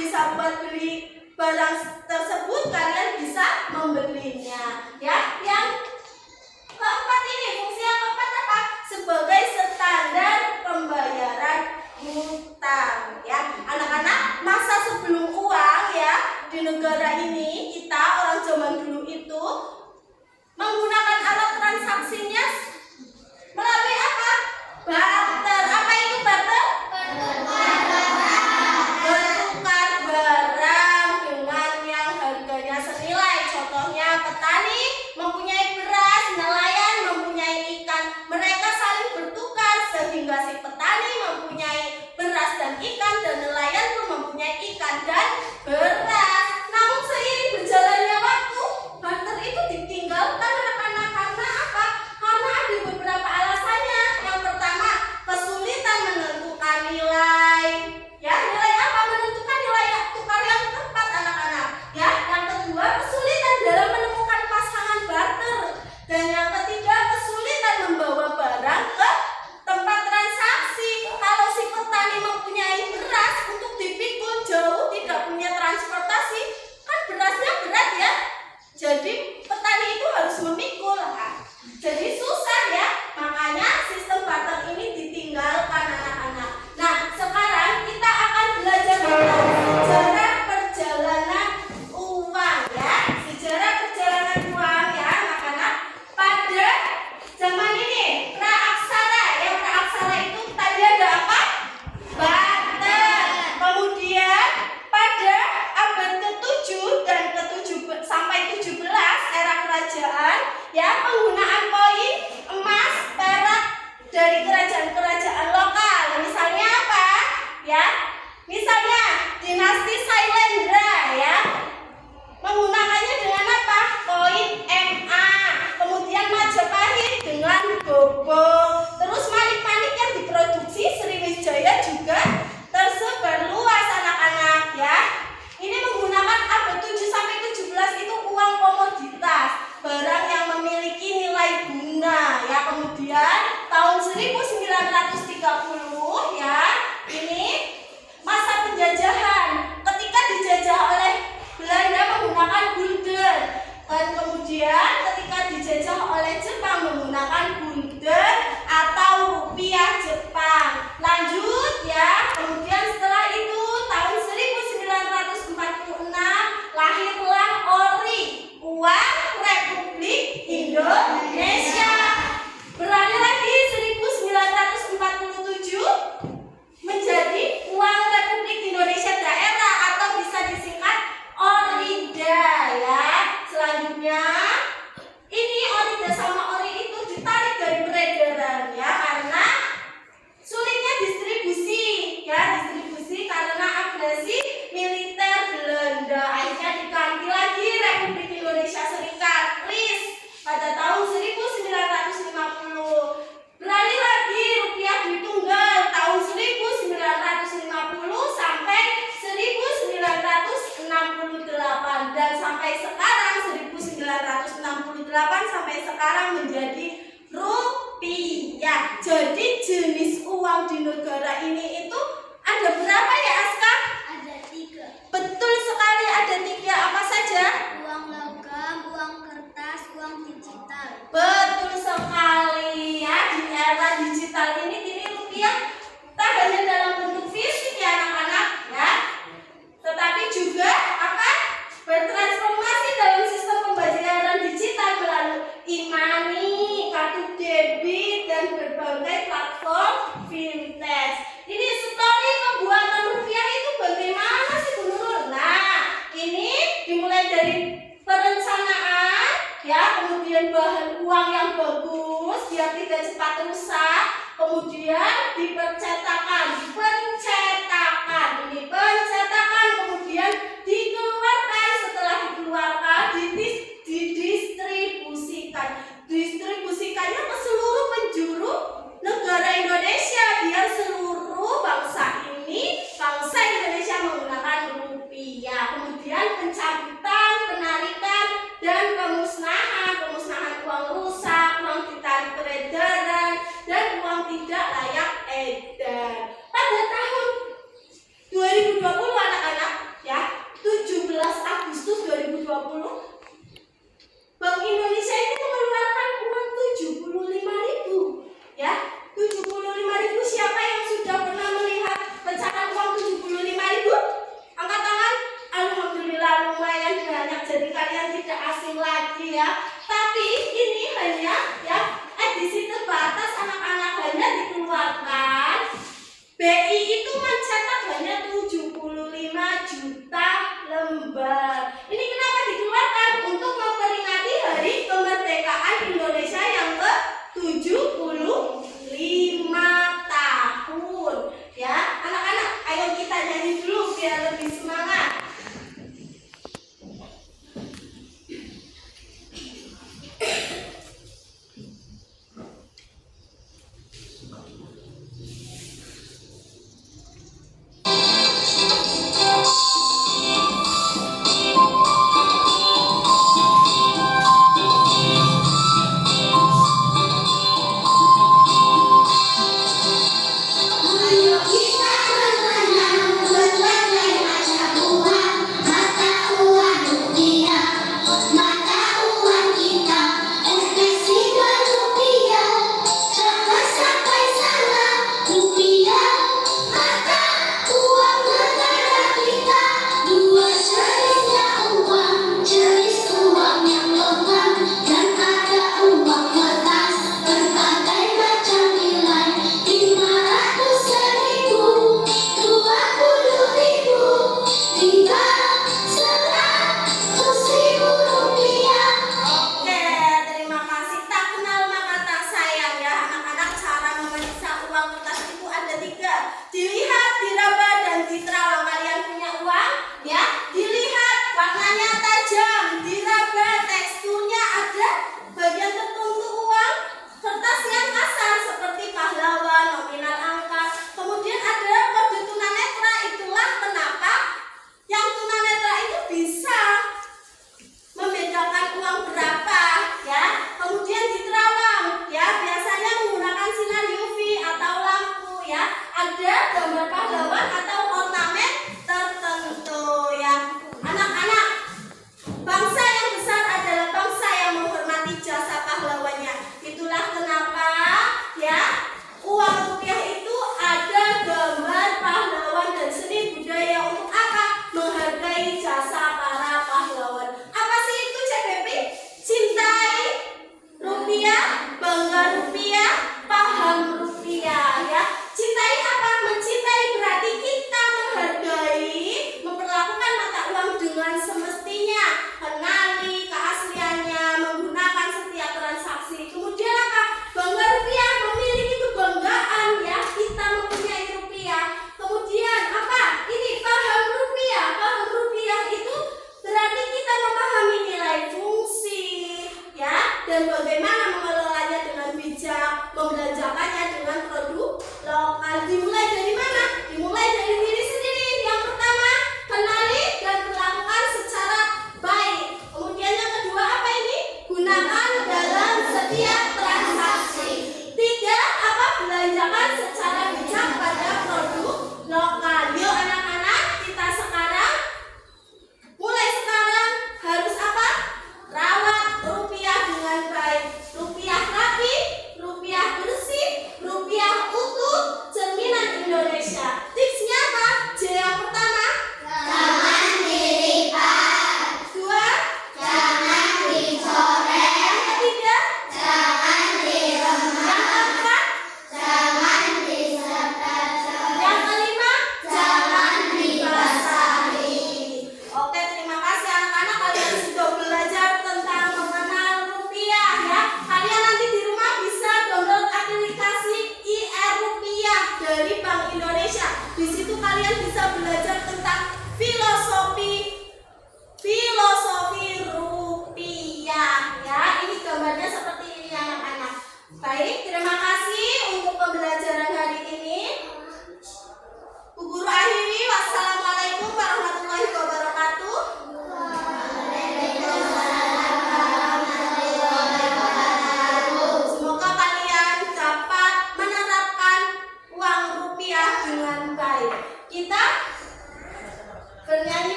bisa buat beli barang tersebut, kalian bisa membelinya. Ya, yang keempat ini, fungsi yang keempat apa? Sebagai standar pembayaran hutang. Ya, anak-anak, masa sebelum uang ya di negara ini, kita orang zaman dulu itu menggunakan alat transaksinya melalui apa? Barter. Apa itu barter? Bertukar barang dengan yang harganya senilai. Contohnya petani mempunyai beras, nelayan mempunyai ikan. Mereka saling bertukar sehingga si petani mempunyai beras dan ikan dan nelayan pun mempunyai 1930 ya, ini masa penjajahan ketika dijajah oleh Belanda menggunakan gulden, dan kemudian ketika dijajah oleh Jepang menggunakan gulden atau rupiah Jepang. Lanjut ya, kemudian setelah itu tahun 1946 lahirlah ORI, Uang Republik Indonesia. Beralih lagi 1947 menjadi Uang Republik Indonesia Daerah atau bisa disingkat ORIDA ya. Selanjutnya ini ORIDA sama ORI itu ditarik dari peredaran ya, karena sulitnya distribusi karena agresi militer Belanda. Akhirnya diganti lagi Republik Indonesia Serikat RIS pada tahun 1950. Beralih lagi rupiah Dwitunggal tahun 1950 sampai 1968, dan sampai sekarang 1968 sampai sekarang menjadi rupiah. Jadi jenis uang di negara ini itu ada berapa ya, Aska? Ada 3. Betul sekali, ada 3. Apa saja? Uang logam, uang kertas, uang digital. Betul sekali ya. Di era digital ini rupiah tak hanya dalam bentuk fisik ya anak-anak ya, tetapi juga akan bertransformasi dalam sistem pembayaran digital melalui e-money, kartu debit, dan berbagai platform fintech. Ini story pembuatan rupiah itu bagaimana sih Bu Nurul? Nah, ini dimulai dari perencanaan ya, kemudian bahan uang yang bagus biar tidak cepat rusak, kemudian dipercetakan, kemudian dikeluarkan, setelah dikeluarkan didistribusikannya ke seluruh penjuru negara Indonesia biar seluruh bangsa Indonesia menggunakan rupiah. Kemudian pencabutan, penarikan, dan pemusnahan uang rusak, uang ditarik peredaran, dan uang tidak layak edar. Pada tahun 2020 anak-anak ya, 17 Agustus 2020 Bank Indonesia itu mengeluarkan uang 75.000 ya. 75.000, siapa yang sudah pernah melihat pecahan uang 75.000? Angkat tangan. Alhamdulillah, lumayan banyak, jadi kalian tidak asing lagi ya. Tapi ini hanya ya edisi terbatas anak-anak, hanya dikeluarkan bangga rupiah, paham rupiah ya. Cintai apa? Mencintai berarti kita menghargai, memperlakukan mata uang dengan semestinya, kenali keasliannya, menggunakan setiap transaksi. Kemudian apa? Bangga rupiah, memiliki kebanggaan ya, kita mempunyai rupiah. Kemudian apa? Ini paham rupiah. Paham rupiah itu berarti kita memahami nilai fungsi ya, dan bagaimana mengelolanya dengan bijak, membelanjakannya dengan produk lokal. Dimulai dari mana? Dimulai dari diri sendiri. Yang pertama, kenali dan perlakukan secara baik. Kemudian yang kedua apa ini? Gunakan dalam setiap transaksi. Tiga, apa? Belanjakan secara bijak pada produk lokal. Yuk anak-anak, kita sekarang mulai sekarang harus apa? Rawat rupiah dengan baik. Rupiah rapi, rupiah bersih, rupiah utuh, cerminan Indonesia. Tipsnya apa? J yang pertama, Jangan dilipat, dua, jangan dicoret, yang ketiga, jangan diremah, yang keempat, jangan disetel, yang kelima, jangan dibasahi. Oke, terima kasih anak-anak, kalian sudah belajar tentang mengenal rupiah ya. Kalian nanti di rumah bisa download aplikasi IR Rupiah dari Bank Indonesia. Di situ kalian bisa belajar tentang filosofi rupiah ya. Ini gambarnya seperti ini anak-anak. Baik, terima